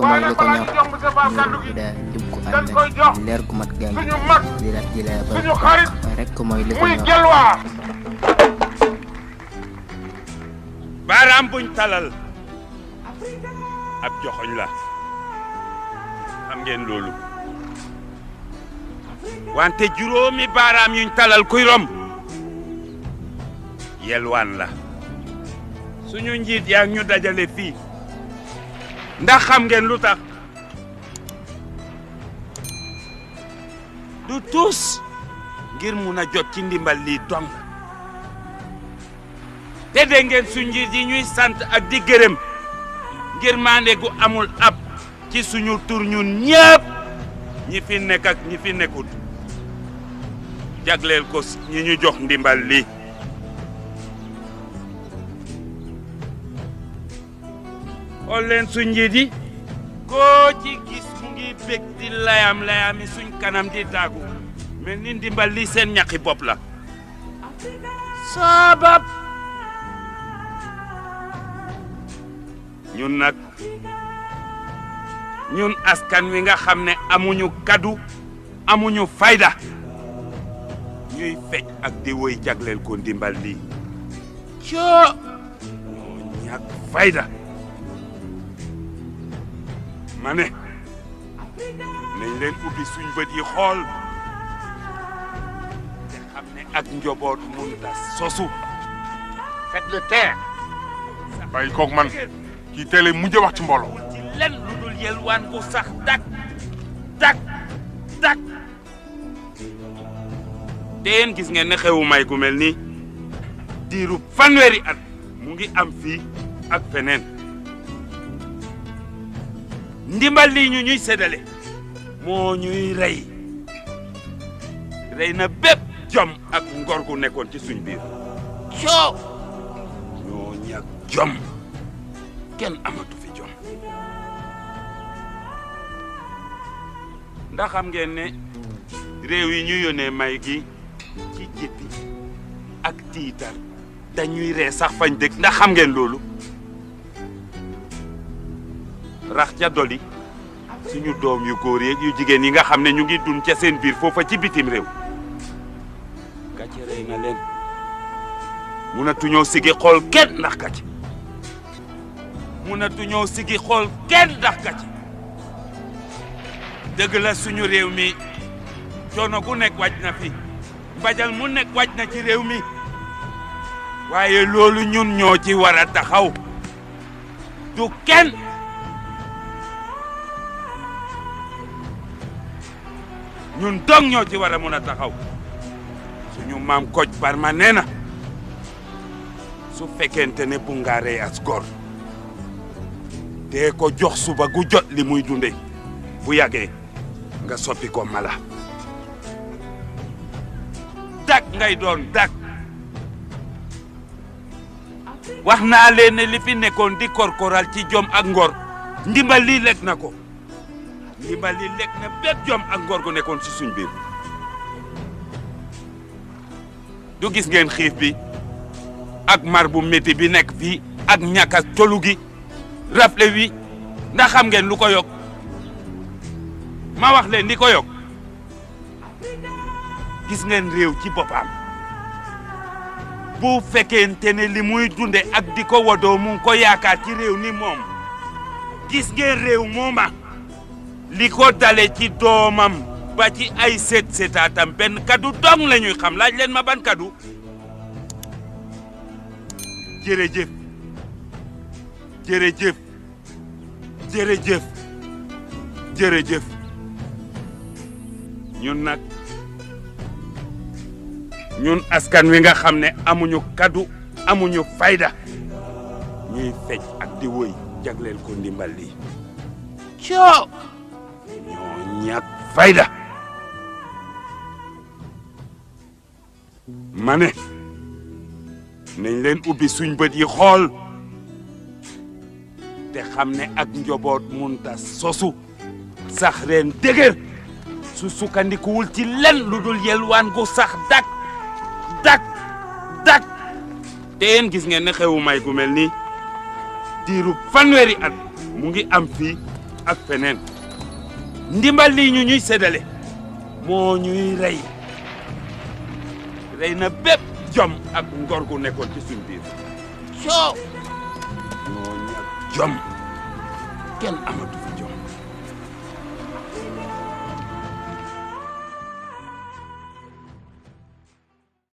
mooy li ko ñor udah jub ko ànd ak leer gu mat gaay di la ba rek mooy li ko ñor baaraam buñ talal ab joxoñ la xam ngeen loolu wante juróomi baaraam yuñ talal kuy rom yelwaan la suñu njiit yaa ñu dajale fii ndax xam ngeen lu tax du tous ngir mun a jot ci ndimbal lii dong te dégg ngeen suñu njiit yi ñuy sant ak di gërëm ngir maande gu amul ab ci suñu tur ñun ñëpp ñi fi nekk ak ñi fi nekkut jagleel ko ñi ñu jox ndimbal lii xool leen suñ njiit yi koo ci gis mu ngi bég di layami suñ kanam di taagu mel ni ndimbal li seen ñaqi bopp la sabab ñun nag ñun askan wi nga xam ne amuñu kaddu amuñu fayda ñuy fecc ak di woy jagleel ko ndimbal lii coo ñoo ñàkk fayda ma ne nañ leen ubbi suñ bët yi xool te xam ne ak njaboot mënut a sosu faites le taire bàyyi koog man kii teel a mujj wax ci mbooloo ci len lu dul yelwaan gu sax dak te yéen gis ngeen ne xewu may gu mel nii diiru fanweeri at mu ngi am fii ak feneen ndimbal lii ñu ñuy séddale moo ñuy rey na bépp jom ak ngor gu nekkoon ci suñ biir coo ñoo ñàkk jom kenn amatu fi jom ndax xam ngeen ne réew yi ñu yónnee may gi ci jéppi ak tiitar dañuy ree sax fañ dëkk ndax xam ngeen loolu rax ca doli suñu doom yu góor yeeg yu jigéen yi nga xam ne ñu ngi dund ca seen biir foofa ci bitim réew gàcce rey na leen mënatuñoo sigi xool kenn ndax gàcce mënatuñoo sigi xool kenn ndax gàcce dëgg la suñu réew mi coono gu nekk wàcc na fi mbajal mu nekk wàcc na ci réew mi waaye loolu ñun ñoo ci war a taxaw du kenn ñun dong ñoo ci war a mën a taxaw suñu maam Kocc Barma nee na su fekkente ne bu nga rey as góor te ko jox suba gu jot li muy dunde bu yàggee nga soppi ko mala dak ngay doon dak wax naa leen ne li fi nekkoon di korkoral ci jom ak ngor ndimbal lii lekk na ko ndimbal li lekk na bépp jom ak ngor gu nekkoon ci suñ biir du gis ngeen xiif bi ak mar bu métti bi nekk fii ak ñàkk a tolu gi rafle wi ndax xam ngeen lu ko yokk ma wax leen li ko yokk gis ngeen réew ci boppam bu fekkente ne li muy dunde ak di ko wodoo mu ngi ko yaakaar ci réew ni moom gis ngeen réew mooma li ko dale ci doomam ba ci ay seetaatam benn kaddu dong la ñuy xam laaj leen ma ban kaddu jërëjëf jërëjëf jërëjëf jërëjëf ñun nag ñun askan wi nga xam ne amuñu kaddu amuñu fayda ñuy fecc ak di woy jagleel ko ndimbal lii coo ñoo ñàkk fayda ma ne nañ leen ubbi suñ bët yi xool te xam ne ak njaboot munta sosu sax reen dëgër su sukkandikuwul ci len lu dul yelwaan gu sax dak te yéen gis ngeen ne xewu may gu mel nii diiru fanweeri at mu ngi am fii ak feneen ndimbal lii ñu ñuy séddale moo ñuy rey na bépp jom ak ngor gu nekkoon ci suñ biir ñoo ñàkk jom kenn amatu